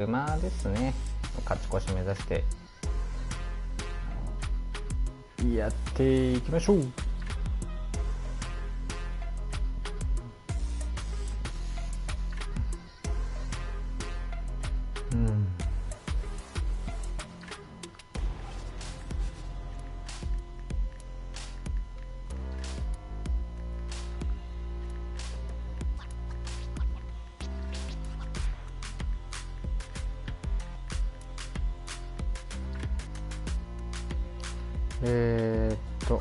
馬ですね。勝ち越し目指してやっていきましょう。えーっと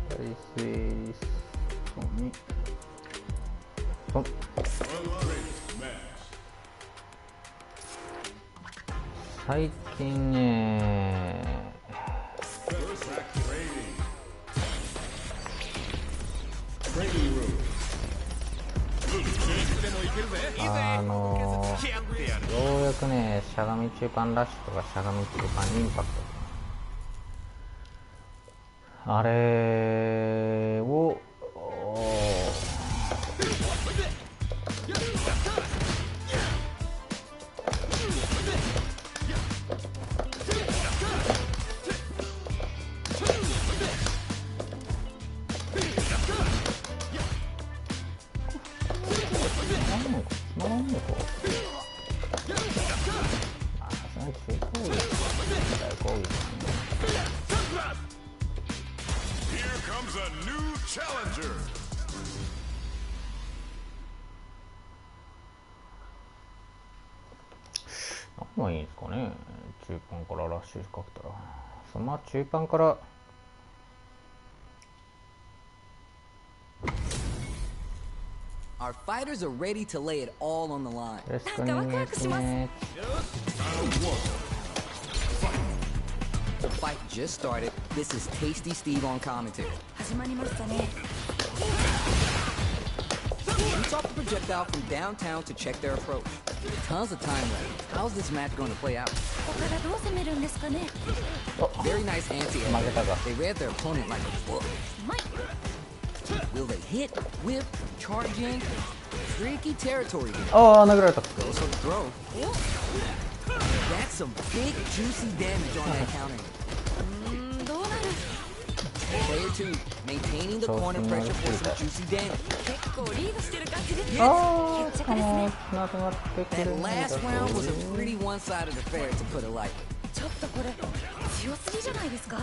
再生ストに最近ねようやくね、しゃがみ中盤ラッシュとかしゃがみ中盤インパクト、あれを何がいいですかね。中盤からラッシュかけたら、その中盤からOur fighters are ready to lay it all on the line. なんかワクワクします。The fight just started. This is Tasty Steve on commentary. 始まりましたね。We saw the projectile from downtown to check their approach. Tons of time left. How's this match going to play out? ここからどう攻めるんですかね。Very nice anti-air. They read their opponent like a book. Will they hit, whip, charge in? Tricky territory here. ああ、殴られた。 Goes for the throw. That's some big juicy damage on that counter. どうなる。Player 2, maintaining the corner pressure for some juicy damage. 結構リードしてる感じですね。あ決着ですね。That last round was a pretty one-sided affair, to put it lightly. ちょっとこれ強すぎじゃないですか。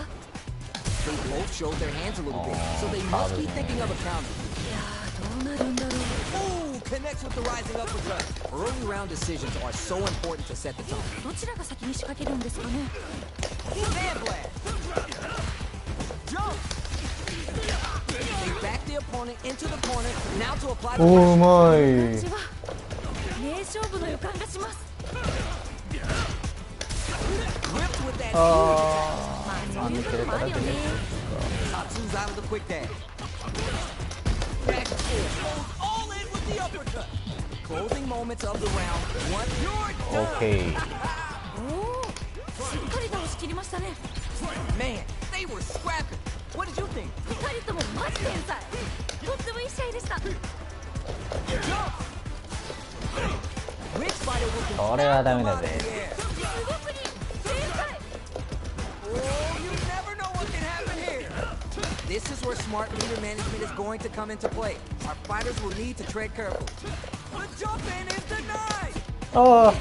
They both showed their hands a little bit, so they must be thinking of a counter. いやー、どうなるんだろう。 Ooh, connects with the rising uppercut. Early round decisions are so important to set the tone. どちらが先に仕掛けるんですかね。Sand blast. Jump. They back the opponent into the corner. Now to apply the おうまい。感じは名勝負の予感がします。 whip with that. そういうこともあるよね。 Tatsu's out of the quick dash. Back four goes all in with the uppercut. Closing moments of the round. One, you're done. OK。おお、しっかり倒し切りましたね。 Man, they were scrapping. What did you think? 二人ともマジ天才。とってもいい試合でした。 Which fighter will これはダメだぜ。すごくに天才。 Oh, you never know what can happen here. This is where smart leader management is going to come into play. Our fighters will need to tread carefully. The jump in is denied. ああ。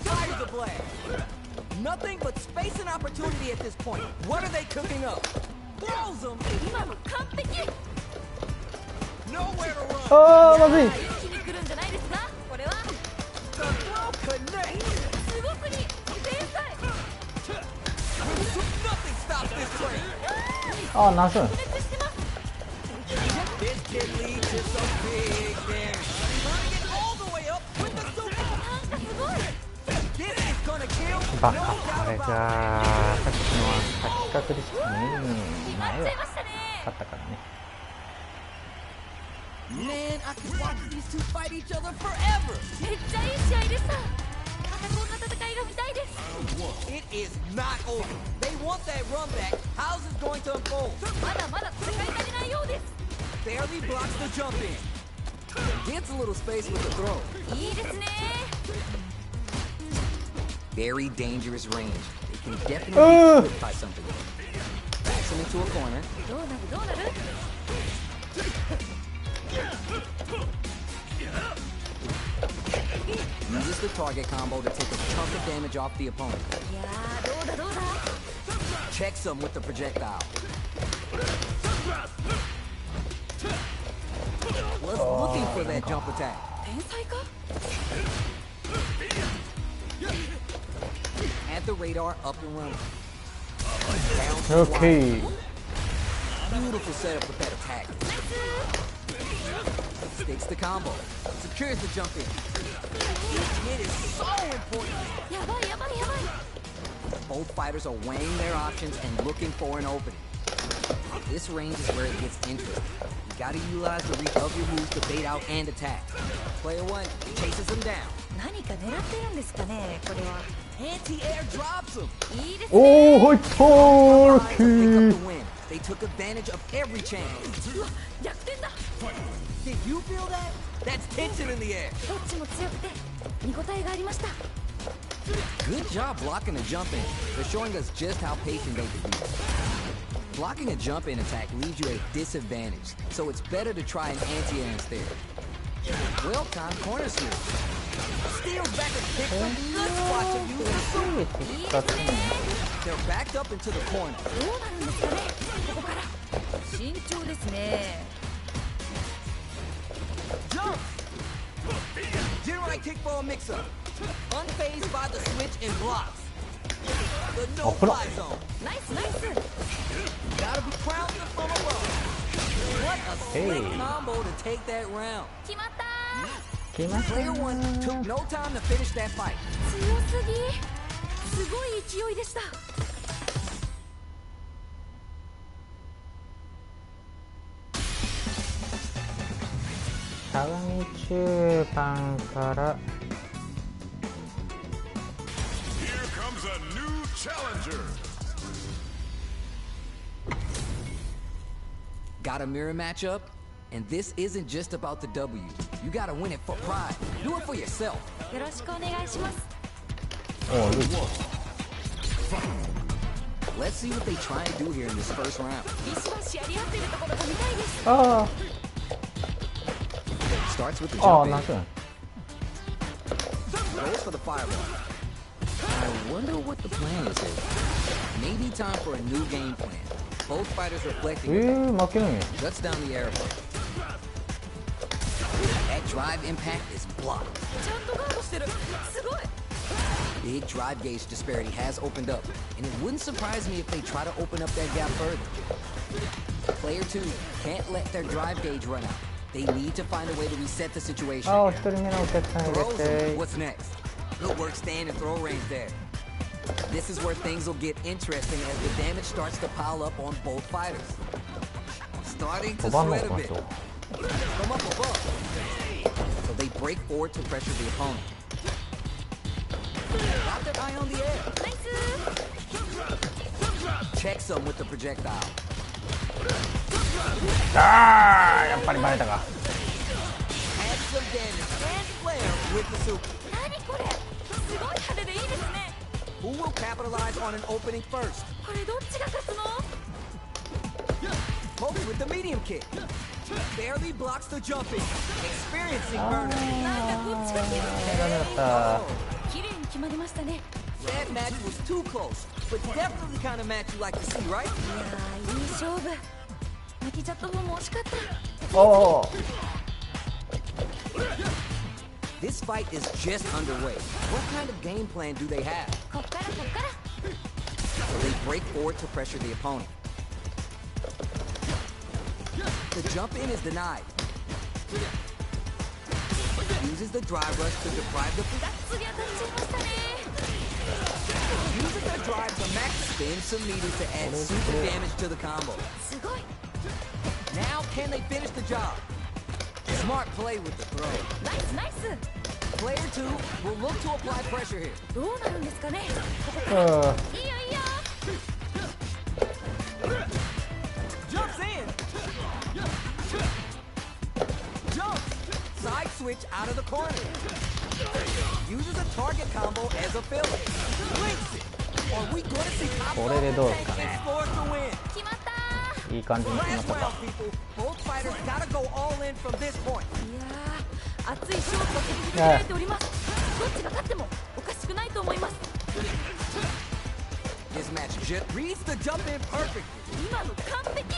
Fires the blast. Nothing but space and opportunity at this point. What are they cooking up? Throws them. 今の完璧。 Nowhere to run. ああ、まずい。一気に来るんじゃないですか。これは The throw connects. すごくに天才。 Nothing stops this train. ああ、ナイス。 熱してます。 This can lead to some big damage. Turning it all the way up with the super. なんかすごい。 This is gonna kill. バカ、あれじゃあ、さっきのは錯覚でしたね。決まっちゃいましたね。勝ったからね。Man, I could watch these two fight each other forever. めっちゃいい試合でした。またこんな戦戦いが見たいです。 It is not over. They want that run back. How's it going to unfold? まだまだ戦い足りないようです。 Barely blocks the jump in. Gets a little space with the throw. いいですね。 Very dangerous range. They can definitely be hit by something. Backs him into a corner. どうなるどうなる。 Uses the target combo to take a chunk of damage off the opponent. いやーどうだどうだ。 Checks him with the projectile. Was looking for that jump attack. 天才か。 Had the radar up and running. Down to the Okay. wire. Beautiful setup with that attack. Sticks the combo. Secures the jump in. It is so important. やばいやばいやばい。 Both fighters are weighing their options and looking for an opening. This range is where it gets interesting. You gotta utilize the reach of your moves to bait out and attack. Player one chases him down. 何か狙ってるんですかねこれは。 Anti-air drops him. いいですね。おー、入ったー。 Five pick up the win. They took advantage of every chance. うわ逆転だ。 Did you feel that? That's tension in the air. どっちも強くて見応えがありました。 Good job blocking the jump in. They're showing us just how patient they can be. Blocking a jump in attack leaves you at a disadvantage, so it's better to try an anti-air instead. Well-timed corner smear. Steals back and picks a good spot to use the super. They're backed up into the corner. どうなるんですかねここから。慎重ですね。 Jump! General kick for a mix-up. Unfazed by the switch and blocks. The no-fly zone. ナイスナイス。 Gotta be crowned from above. What a slick Hey. combo to take that round. 決まったー。来ました Player one took no time to finish that fight. 強すぎ。すごい勢いでした。 相模中盤から Here comes a new challenger. Got a mirror matchup? And this isn't just about the W. You gotta win it for pride. Do it for yourself. よろしくお願いします。 おー、ルー Let's see what they try and do here in this first round. ビシバシやり合ってるところが見たいです。あ Starts with the あ、あ jump あ、 in. なんていうの Goes for the fireball. I wonder what the plan is here. Maybe time for a new game plan. Both fighters reflecting. 負けるんや Shuts down the air ball. That drive impact is blocked. ちゃんとガードしてる。すごい。 Big drive gauge disparity has opened up, and it wouldn't surprise me if they try to open up that gap further. Player 2 can't let their drive gauge run out. They need to find a way to reset the situation. ああ、一人目のお客さん入 Throws れ him. て What's next? Good work staying in throw range there. This is where things will get interesting as the damage starts to pile up on both fighters. Starting to 5番の sweat こ a の bit. 人 From up above. So they break forward to pressure the opponent. Got their eye on the air. ナイス。 Checks them with the projectile. ああ、やっぱりバレたか Adds some damage and flare with the super. 何これ。すごい派手でいいですね。 Who will capitalize on an opening first? これどっちが勝つの。 Pokes with the medium kick. Barely blocks the jump in. Experiencing burner. なんかこっちが気分。ダメだった 綺麗に決まりましたね。 That match was too close, but definitely kind of match you like to see, right? いやーいい勝負。負けちゃった方も惜しかった。おお This fight is just underway. What kind of game plan do they have? こっからこっから。 So they break forward to pressure the opponent. The jump in is denied. Uses the drive rush to deprive the... がっつり当たっちゃいましたね。 Uses the drive to max spin some meters to add super damage to the combo. すごい。 Now can they finish the job? Smart play with the throw. ナイスナイス。Player 2 will look to apply pressure here. どうなるんですかね。ここうからいいよん。いいよ。 Jumps in. Jump. Side switch out of the corner. Uses a target combo as a filler. Links it. Are we going to see top これでどうですか and ね。 scores to win? 決まった。いい感じに決ま Last ったか。 round, people. Both fighters gotta go all in from this point. いやー、熱い勝負が繰り広げられております。どっちが勝ってもおかしくないと思います。 This match just reads the jump in perfectly. 今の完璧。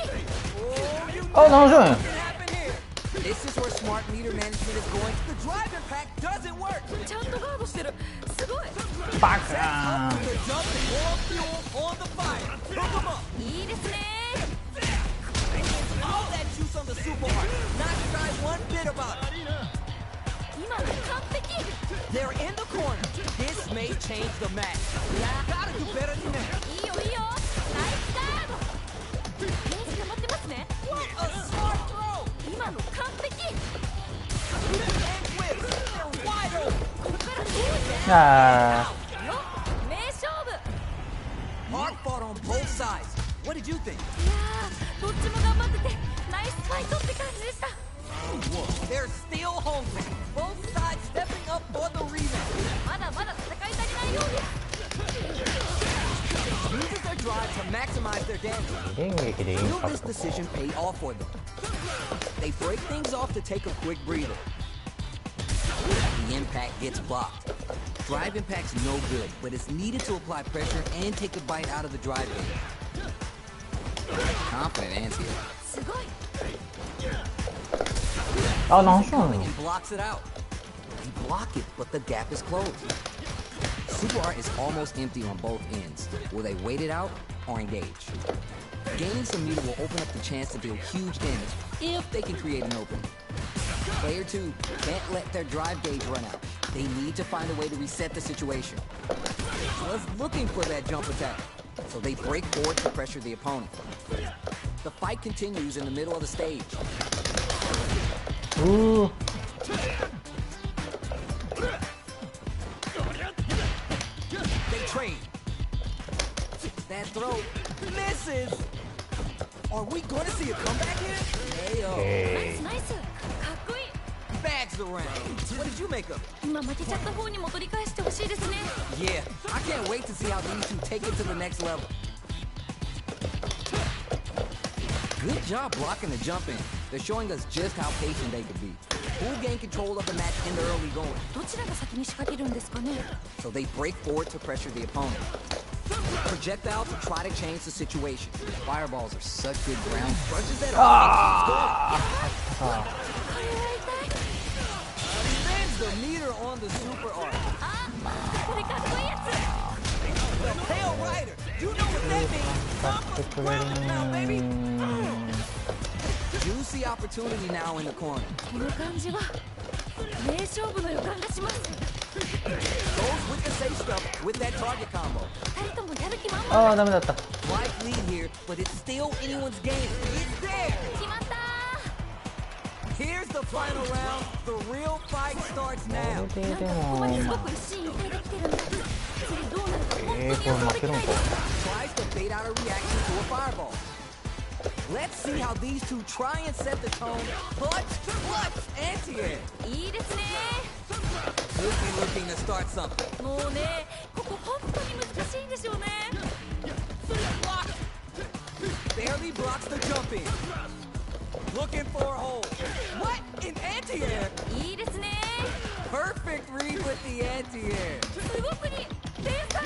Oh, you あ、何しよう know what can happen here. This is where smart meter management is going. The drive impact doesn't work. ちゃんとガードしてる。すごい。バ Set カ up ーン。 with the jump and more fuel on the fire. Hook 'em up. いいですね。 All that juice on the super hard. Not shy one bit about it. 今の完璧。 They're in the corner. This may change the match. Yeah, gotta do better than that. いいよいいよ。ナイスガード。ペースが待ってますね。 What a smart throw. 今の完璧。 And whips. They're wide open. ここからすごいね。あよっ、名勝負。 Hard fought on both sides. What did you think? いやー、どっちも頑張っててナイスファイトって感じでした。 They're still hungry. Both sides stepping up for the rematch. まだまだ戦い足りないようです。 Uses their drive to maximize their damage. ー電撃でイン Will パ this クト。 decision pay off for them? They break things off to take a quick breather. The impact gets blocked. Drive impact's no good, but it's needed to apply pressure and take a bite out of the drive game. Confident answer. すごい。あ、何しよう Coming の。 and blocks it out. They block it, but the gap is closed. Super art is almost empty on both ends. Will they wait it out or engage? Gaining some meter will open up the chance to deal huge damage if they can create an opening. Player 2 can't let their drive gauge run out. They need to find a way to reset the situation. Was looking for that jump attack, so they break forward to pressure the opponent. The fight continues in the middle of the stage. うー。 They trade. That throw misses. Are we going to see a comeback here? Ayo. ナイえスナイス。かっこいい。 Bags the round. What did you make of it? 今負けちゃった方にも取り返してほしいですね。 Yeah, I can't wait to see how these two take it to the next level. Good job blocking the jump in. They're showing us just how patient they could be. Who'll gain control of the match in the early going, どちらが先に仕掛けるんですかね。 so they break forward to pressure the opponent. Projectile to try to change the situation. Fireballs are such good ground crushes that offense. これは痛い。 Spins the meter on the super art. あ、これかっこいいやつ。 The Pale Rider. You know what that means? 使ってくれる Now, baby. ー。 Juicy opportunity now in the corner. この感じは名勝負の予感がします。 Goes with the safe stuff with that target combo. 二人ともやる気満々。ああ、ダメだった。 Slight lead here, but it's still anyone's game. It's there. 決まったー。 Here's the final round. The real fight starts こ now. れででなんかここまですごも。く一進一退できてるんだ。次どうなるか本当に予これ想負けるんか。できないです。 Tries to bait out a reaction to a fireball. Let's see how these two try and set the tone. Clutch, anti-air. いいですね Looking to start something. もうね、ここ本当に難しいんでしょうね。 Barely blocks the jump in. Looking for a hole. What? An anti-air? いいですね Perfect read with the anti-air. すごくに天才。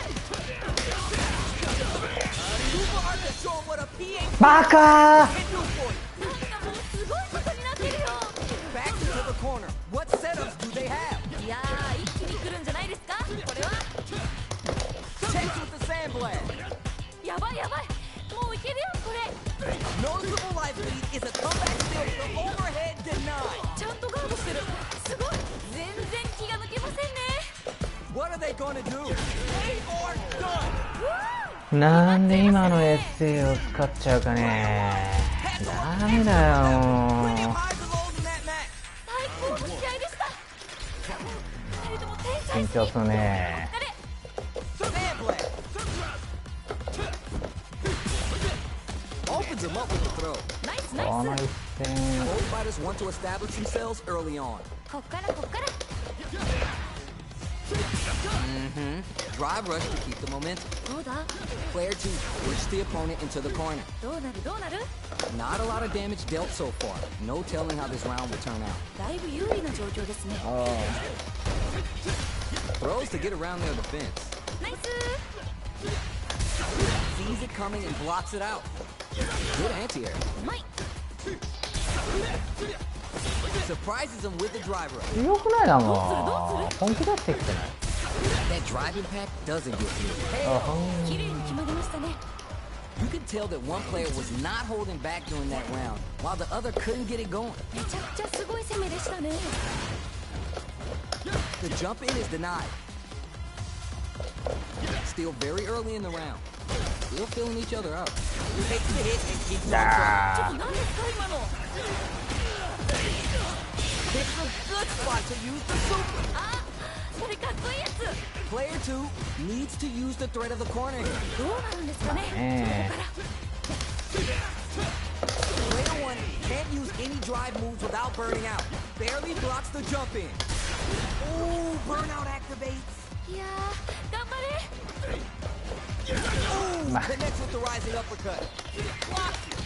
Super art to show what a PA バカー。 can do for you. なんかもうすごいことになってるよ。 Back to the corner. What setups do they have? いやー、一気に来るんじゃないですか。これは Checks with the sandblast. やばいやばい。もういけるよこれ。 Noticeable life lead is a comeback still. The overhead denied. ちゃんとガードしてる。すごい。全然気が抜けませんね。 What are they gonna do? They are done. なんで今のエッセイを使っちゃうかね。ダメだよ。 Plenty of highs and lows in that match. 最高の試合でした。緊張するね。 Sand blast. Opens him up with the throw. ナイスナイこの一ス。戦 Both fighters want to establish themselves early on. こっからこっから。 Drive rush to keep the momentum. どうだ Player 2 pushes the opponent into the corner. どうなるどうなる。 Not a lot of damage dealt so far. No telling how this round will turn out. だいぶ有利な状況ですね。 Throws to get around their defense. ナイス。 Sees it coming and blocks it out. Good anti-air. うまい。 Surprises him with the drive rush. 強くないなんか本気出してきてない。 That drive impact doesn't get through. あはん綺麗に決まりましたね。 You could tell that one player was not holding back during that round, while the other couldn't get it going. めちゃくちゃすごい攻めでしたね。 The jump in is denied. Still very early in the round. Still filling each other out. Takes the hit and keeps on ちょっ trying. と何ですか今の。 It's a good spot to use the super. あ、それかっこいいやつ。 Player 2 needs to use the threat of the corner here. どうなるんですかね。ねえ Player 1 can't use any drive moves without burning out. Barely blocks the jump in. Ooh, burnout activates. いやー、頑張れ。 Ooh, connects with the rising uppercut. Blocks it.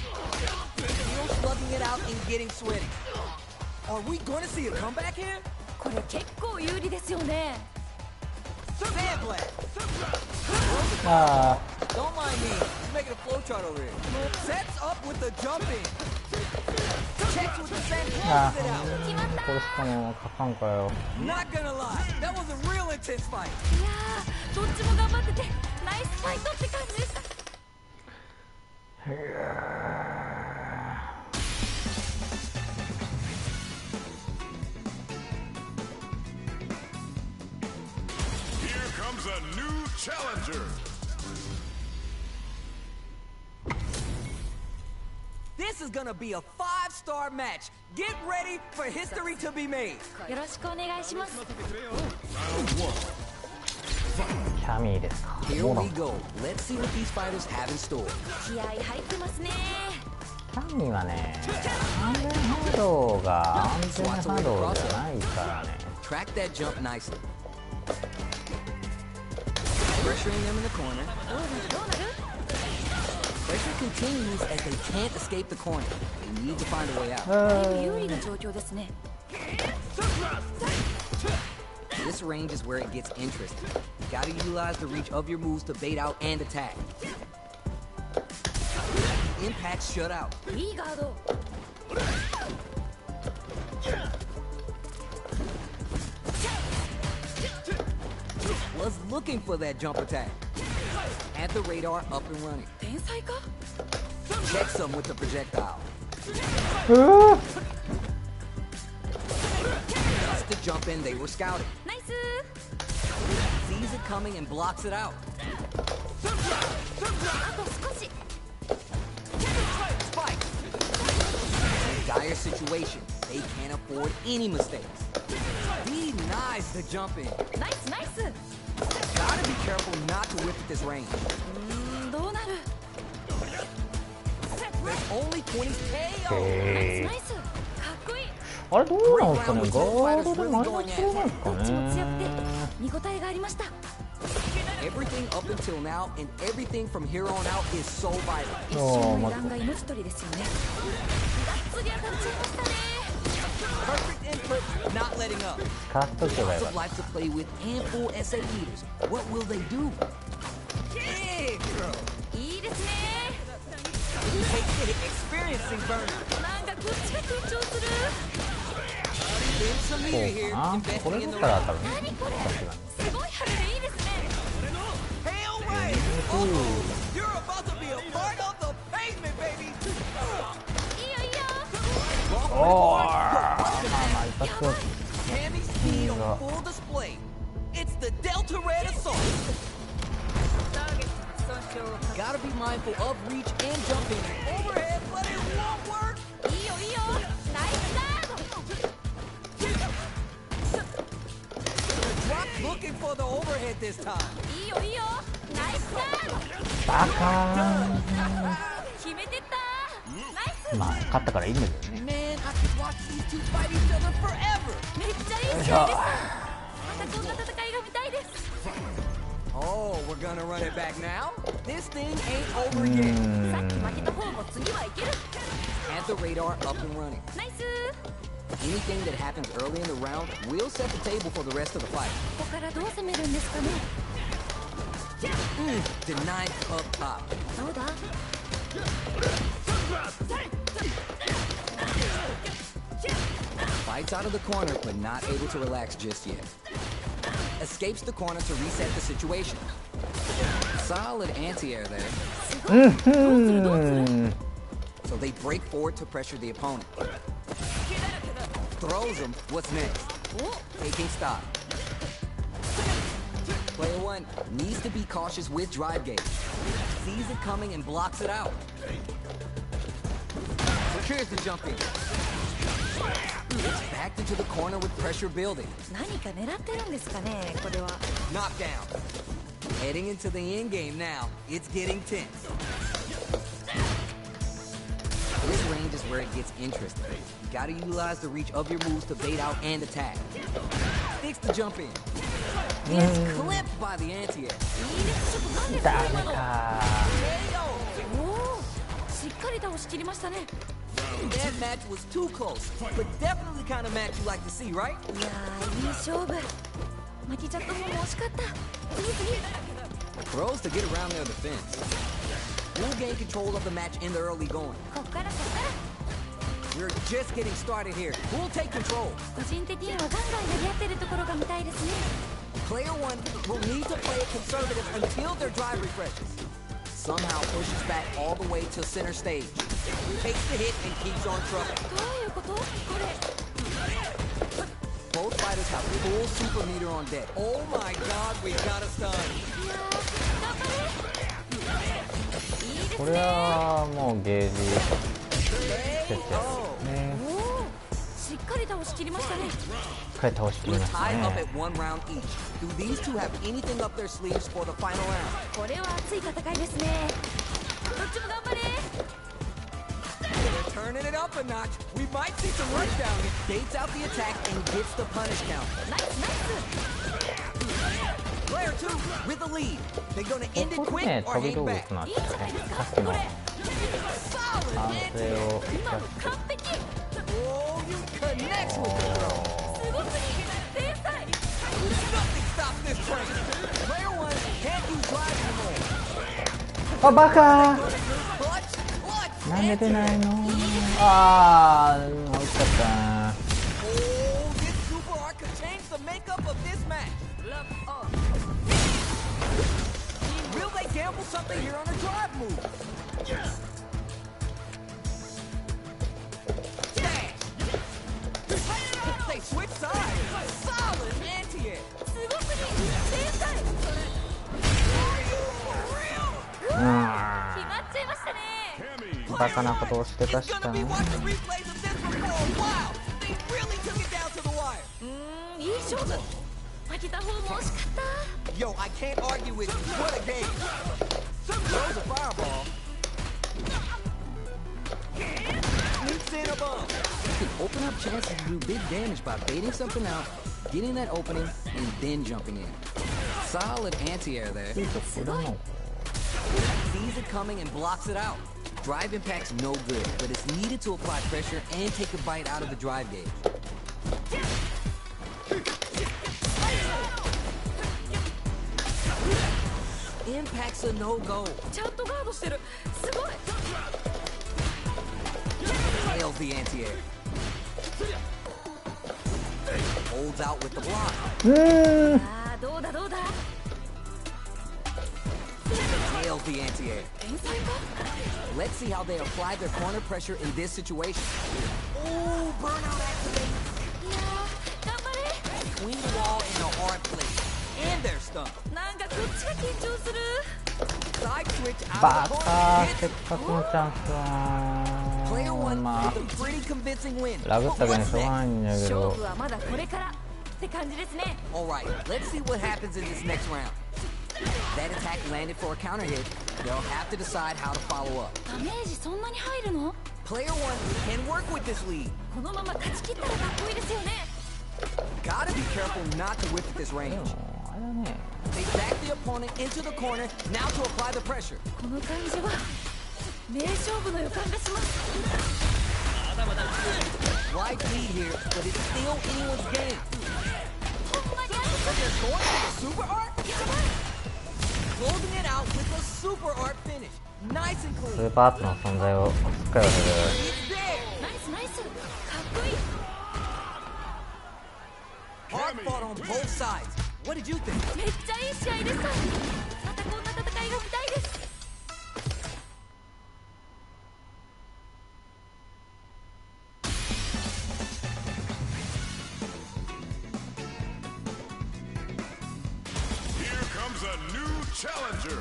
Still slugging it out and getting sweaty. Are we going to see a comeback here? これ結構有利ですよね。 Sand blast. あ Don't mind me. Just making a flowchart over here. Sets up with the jump in. Checks with the sand, あ closes it out. 決まった。これしかもかかんかよ。 Not gonna lie, that was a real intense fight. いやー、どっちも頑張っててナイスファイトって感じでした。 Here comes a new challenger. This is gonna be a 5-star match. Get ready for history to be made. よろしくお願いします。キャミーですか。 Here そうだ we go. Let's see what these fighters have in store. 気合入ってますね。キャミーはね、安全波動が安全波動じゃないからね。 Track that jump nicely. Pressuring them in the corner. どうなるどうなる。 Pressure continues as they can't escape the corner. They need to find a way out. だいぶ有利な状況ですね。 This range is where it gets interesting. You gotta utilize the reach of your moves to bait out and attack. Impacts shut out. いいガード。 Was looking for that jump attack. Had the radar up and running. 天才か。 Checks them with the projectile. うー That's the jump in they were scouting. ナイス。 Sees it coming and blocks it out. あと少し。 Spike. Dire situation. They can't afford any mistakes. Denies the jump in. ナイスナイス。 Gotta be careful not to whip at this range. どうなる。 There's only 20 KO. ナイスへナイス。かっこいい。ーあれどうなんですかね。ガードでマイナス取れないですかどっちも強くてね。見応えがありました。 Everything up until now and everything from here on out is so vital. 一瞬の油断が命取りですよね。がっつり当たっちゃいましたね。 Perfect input, not letting up. 使っとけばよ Lots か of っ life to play with and full SA leaders. What will they do? Big throw. いいですね。 Takes the hit, experiencing burner. なんかこっちが緊張する。 Then some た。 meter そう here, かな。こ investing れ in だ the ったら round. 当たるね。何これ。さすがに。すごい春でいいですね。 Hail Ray! Oh, you're about to be a part of the pavement, baby. いいよいいよ。おーまあ一発 Tammy's speed on full display. It's the Delta Red Assault. Gotta be mindful of reach and jumping. Overhead, but it won't work. いいよいいよ。ナイスガード。 Drop looking Looking for the overhead this time. いいよいいよ、ナイスターン。バカ決めてったナイス。ー。まあ勝ったからいいんだけどね。 Man, I could watch these two fight each other forever. めっちゃいい試合です。またこんな戦いが見たいです。 Oh, we're gonna run it back now? This thing ain't over yet. さっき負けた方も次はいける。 Have the radar up and running. ナイス。 Anything that happens early in the round will set the table for the rest of the fight. ここからどう攻めるんですかね。Denied up top. どうだ。 Fights out of the corner, but not able to relax just yet. Escapes the corner to reset the situation. Solid anti-air there. So they break forward to pressure the opponent. Throws him. What's next? Taking stock. Player one needs to be cautious with drive gauge. Sees it coming and blocks it out. Secures the jump in. It's backed into the corner with pressure building. 何か狙ってるんですかね、これは。 Knockdown. Heading into the end game now. It's getting tense. This range is where it gets interesting. You gotta utilize the reach of your moves to bait out and attack. Sticks the jump in. Gets clipped by the anti-air. いいです。ちょっとなんでダメ今の。かおお、しっかり倒しきりましたね。 That match was too close, but definitely kind of match you like to see, right? いやー、いい勝負。負けちゃった方も惜しかった。次次。 Pros to get around their defense. We'll gain control of the match in the early going. こっからこっから。 We're just getting started here. We'll take control. 個人的にはガンガン投げ合ってるところが見たいですね。 Player one will need to play it conservative until their drive refreshes. Somehow pushes back all the way to center stage. Takes the hit and keeps on trucking. どういうことこれ。 Both fighters have full super meter on deck. Oh my god, we got a stun. いやー、頑張れ。いいですこれね。はもうゲージ KO. ね。おお、しっかり倒しきりましたね。しっかり倒しきり We're ました tied up ね。 at one round each. Do these two have anything up their sleeves for the final round? これは熱い戦いですね。どっちも頑張れ。 They're turning it up a notch. We might see some rushdown. Baits out the attack and gets the punish count. ナイスナイス。 Player two with the lead. They're gonna end it ここで quick ね or 飛び hang 道具 back. となっいいてねんじゃないですかさっきのこれ。 Solid 反 anti. 省を生今のかし完璧。 Oh, you connects with the throw. すごすぎ。天才。 Nothing stops this train. Player one can't use drive anymore. あ、バカー Clutch, clutch. なんで出ないの。あー、惜しかったな。 Oh, this super arc could change the makeup of this match. Love off. Will they gamble something here on a drive move? Dash. They switch sides. Solid anti-air. すごすぎ。天才。 Are you for real? 決まっちゃいましたね。バカなことをしてた Is し gonna た be な。 watching replays of this one for a while. They really took it down to the wire. いい勝負。負けた方も惜しかった。 Yo, I can't argue with you. What a game. Throws a fireball. Sneaks in a bomb. You can open up chances to do big damage by baiting something out, getting that opening, and then jumping in. Solid anti-air there. これなの。 Sees it coming and blocks it out. Drive impact's no good, but it's needed to apply pressure and take a bite out of the drive gauge. Impact's a no-go. ちゃんとガードしてる。すごい。 Nails the anti-air. Holds out with the block. ああ、どうだどうだ。 Nails the anti-air. 天才か。 Let's see how they apply their corner pressure in this situation. Ooh, burnout activate. いやー、頑張れ。 Between the wall and the hard plate. And they're stunned. なんかこっちが緊張する。 Side switch out バ of the カ corner. ー、せっかくのチャンス Player は。 one まあ with a pretty convincing win. ラグっ But たけど what's しょうがない next? んだけ勝ど。負はまだこれから。って感じですね。 Alright, let's see what happens in this next round. That attack landed for a counter hit. They'll have to decide how to follow up. ダメージそんなに入るの？ Player 1 can work with this lead. このまま勝ち切ったらかっこいいですよね。 Gotta be careful not to whip at this で range. もあれだね、 They back the opponent into the corner, now to apply the pressure. この感じは名勝負の予感がします。 Light lead here, but it's still anyone's game. ほんまにあ But they're going for the super art? やばい。 Closing it out with a super art finish. Nice and ス clean. ーパーアーツの存在をしっかり忘れ It's there. ナイスナイス。かっこいい。 Hard fought on both sides. What did you think? めっちゃいい試合でした。またこんな戦いが見たいです。 Here comes a new challenger.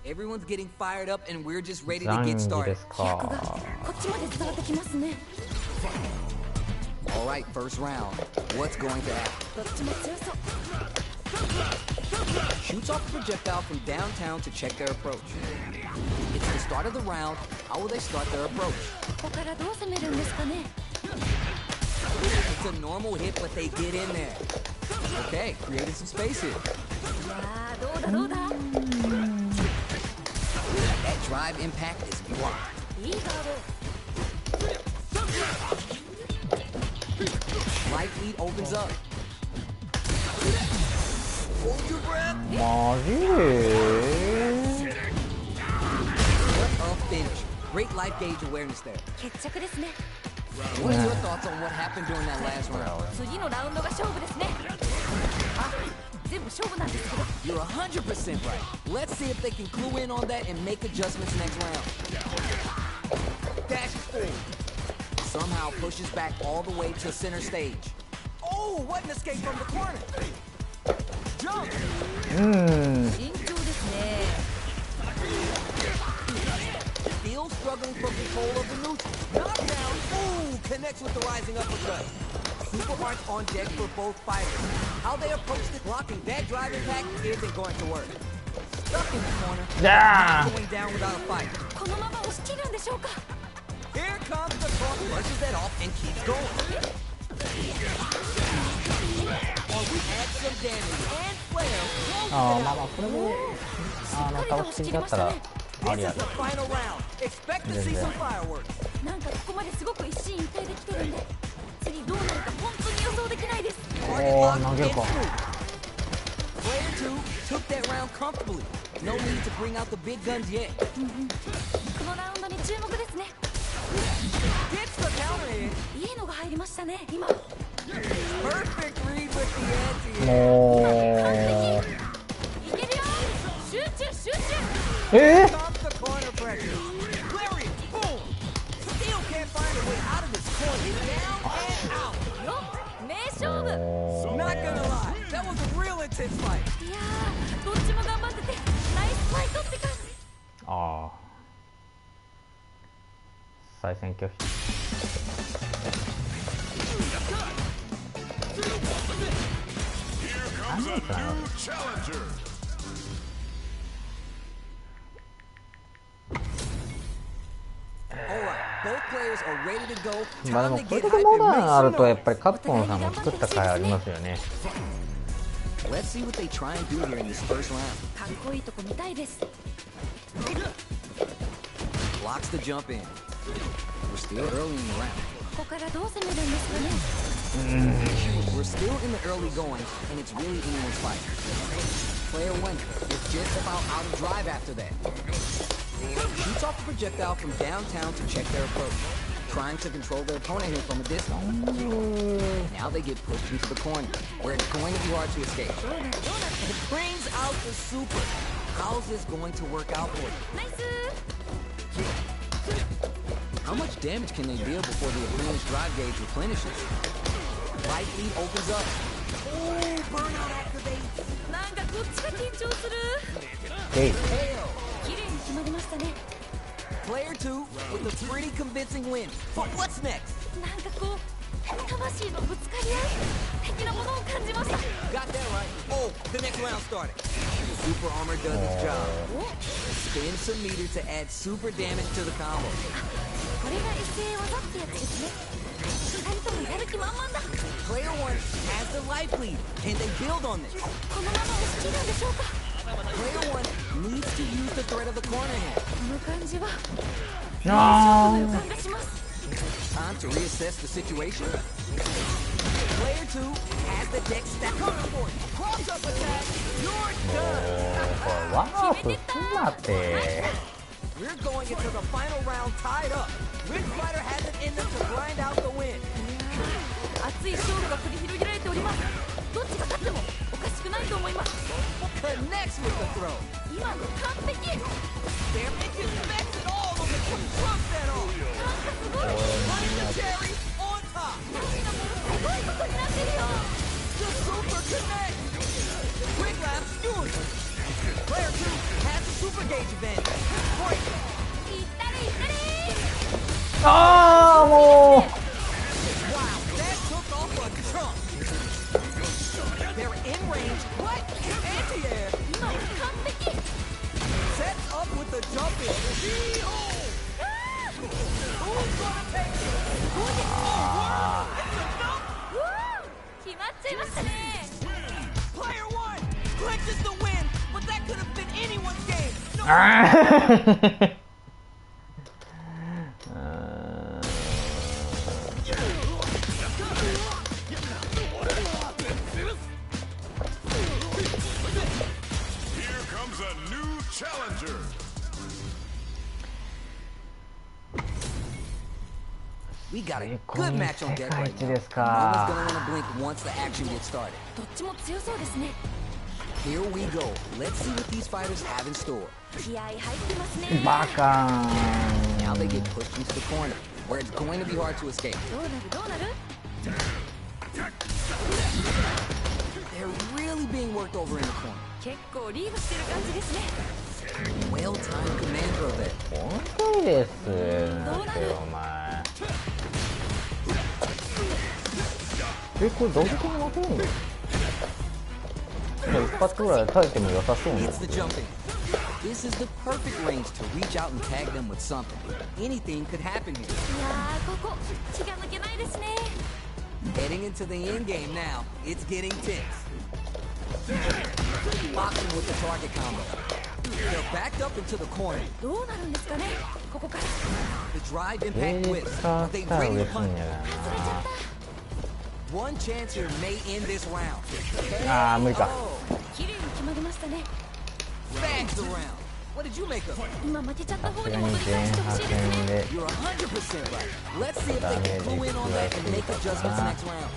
Everyone's getting fired up and we're just ready 残 to 儀 get で started. す飛躍がか。こっちまで伝わってきますね。 Alright, first round. What's going to happen? どっちも強そう。 Shoots off the projectile from downtown to check their approach. It's the start of the round. How will they start their approach? ここからどう攻めるんですかね。 It's a normal hit, but they get in there. Okay, created some space here. いやーどうだどうだ。 That drive impact is blocked. いいガー Light lead opens up. Hold your breath. マジで What a finish. Great life gauge awareness there. ド。決着ですね。 What are your thoughts on what happened during that last round? 次のラウンドが勝負ですね。あ、全部勝負なんですけど。 You're 100% right. Let's see if they can clue in on that and make adjustments next round. Dash forward. Somehow pushes back all the way to center stage. Oh, what an escape from the corner. Jump. 慎重ですね。 Still struggling for control of the neutral. Knockdown. Ooh, connects with the rising uppercut. Super arts on deck for both fighters. How they approach the blocking that drive impact isn't going to work. Stuck in the corner. Yeah. Going down without a fight. このまま押し切るんでしょうか。 Here comes the cross, brushes that off and keeps going. Or we add some damage and flare. ああ、まあまあこれも倒しきりだったらあり This や is the final round. Expect to see some fireworks. なんかここまですごく一進一退できてるんで、次どうなるか本当に予想できないです。 Target Oh, lock no, and get through. caught. Player 2 took that round comfortably. No need to bring out the big guns yet. このラウンドに注目ですね。 Gets the counter in. いいのが入りましたね。今 Perfect read with the anti. もう完璧。いけるよ。集中集中。 え Comes the corner pressure. Larry, boom. Still can't find a way out of this corner. Down and out. よっ、名勝負。 Not gonna lie, that was a real intense fight. いやー、どっちも頑張っててナイスファイトって感じ。ああ再戦拒否 Here comes a new challenger. Alright, both players are ready to go. まあで Time も to これ get だけ hype モ and ダ make ンあ some るとやっ noise. ぱりカプコンさんも作った回ありますよね。 Let's see what they try and do here in this first round. かっこいいとこ見たいです。 Blocks the jump in. We're still early in the round. ここからどう攻めるんですかね。 We're still in the early going, and it's really anyone's fight. Player 1 is just about out of drive after that. Shoots off the projectile from downtown to check their approach, trying to control their opponent here from a distance. Now they get pushed into the corner, where it's going to be hard to escape. It brings out the super. How's this going to work out for you? ナイス。 How much damage can they deal before the opponent's drive gauge replenishes? Light lead opens up. Oh, burnout activates. なんかこっちが緊張する。えい Hell. 綺麗に決まりましたね。Player 2 with a 3 pretty convincing win. But what's next? なんかこう魂のぶつかり合い的なものを感じました。 Got that right. Oh, the next round started. Super armor does its job. Spin some meter to add super damage to the combo. これが SA 技ってやつですね。2人ともやる気満々だ。 Player 1 has the life lead. Can they build on this? このまま押し切るんでしょうか。 Player 1 needs to use the threat of the corner here. この感じはあ予感がします。 Time to reassess the situation. Player 2 has the deck stacked. Counter force. Cross up attack. You're done. これワープすなって。 We're going into the final round tied up. Which fighter has it in them to grind out the win? 熱い勝負が繰り広げられております。どっちが勝ってもおかしくないと思います。 Connects with the throw. 今の完璧。 They're making specs and all of it. Trump that on. なんかすごい。 Cherry on top. 何がものすごいことになってるよ。 The super connect. Quick lapse. Doing it. Player 2 has the super gauge advantage. Break. いったれいったれ。ああもう。 Wow, that took off a chunk. They're in range. What? Anti-air. 今の完璧。 Sets up with the jump in. Who's gonna take it? 決まっちゃいましたね。 Player 1 clinches the win, but that could have been anyone's game. No. あーHere comes a new challenger. We got a good match on deck right now. 世界一ですか。 No one's gonna wanna blink once the action gets started. どっちも強そうですね。 Here we go. Let's see what these fighters have in store. 気合入ってますね。バカー Now ン。 they get pushed into the corner, where it's going to be hard to escape. どうなるどうなる。 They're really being worked over in the corner. 結構リードしてる感じですね。 Well-timed command throw there. 本当にですなんてお前。これどういうことに負けるの？一発ぐらい耐えても良さそうな。 It's the jumping. This is the perfect range to reach out and tag them with something. Anything could happen here. いやーここ気が抜けないですね。 Heading into the end game now. It's getting tense. Boxing with the target combo. They're backed up into the corner. どうなるんですかね。ここから。 The drive impact whiffs. 使 Are っ they たら ready 嬉 to しいん punch? だよ One chance here may end this round. な。あー無理か。 Oh, 綺麗に決まりましたね。 bags the round. What did you make of it? 今負けちゃった方にさすがに戻り返してほしいですね。前半戦で You're 100% right. Let's see if they can clue in on that and make adjustments next round.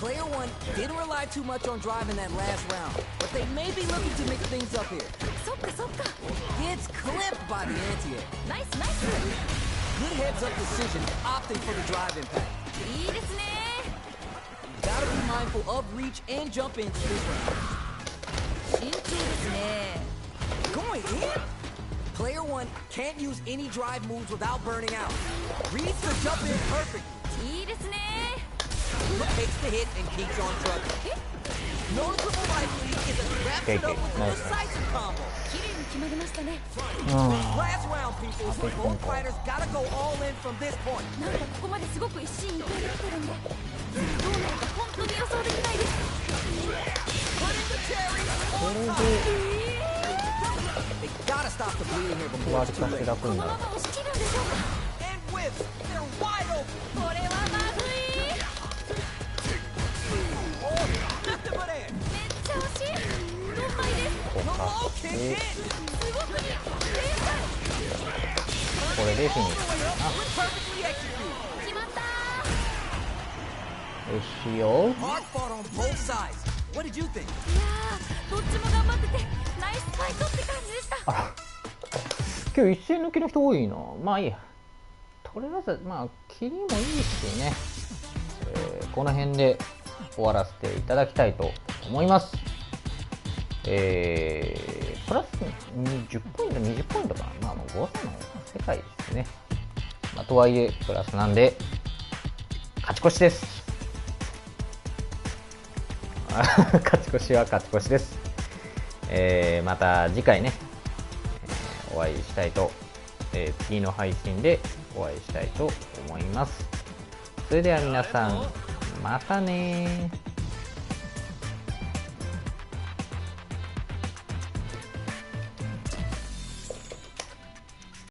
Player 1 didn't rely too much on driving that last round, but they may be looking to mix things up here. そっかそっか。 Gets clipped by the anti-air. ナイスナイス。 Good heads-up decision, opting for the drive impact. いいですね。 Gotta be mindful of reach and jump in this round. 慎重ですね。 Going in? Player 1 can't use any drive moves without burning out. Reads the jump in perfectly. いいですね。 Takes the hit and keeps on trucking. Noticeable life lead is a wraps it up with a decisive combo. 綺麗に決まりましたね。 Last round, people. Both fighters gotta go all in from this point. なんかここまですごく一進一退できてるんで、どうなるか本当に予想できないです。 Put in the cherry. これで They gotta stop the bleeding here 終 before わ it's り too かし late. 楽になる。このまま押し切るんでしょうか。 And whiffs. They're wide open. これはまずい。 Oh, nothing but air. めっちゃ惜しい。4枚です。 The low kick in. すごくに正解。これでフィニ All ッ the way up with perfectly executed. 決まったシ。よしよ。 Hard fought on both sides. What did you think? ー。いやー、どっちも頑張っててナイスファイトって感じでした。あら。今日一斉抜きの人多いな。まあいいや。とりあえずまあ切りもいいしね。この辺で終わらせていただきたいと思います。プラス20ポイント、20ポイントかな。まあ、誤差の世界ですね。まあ、とはいえプラスなんで勝ち越しです。勝ち越しは勝ち越しです。また次回ね、お会いしたいと、次の配信でお会いしたいと思います。それでは皆さん、またねー。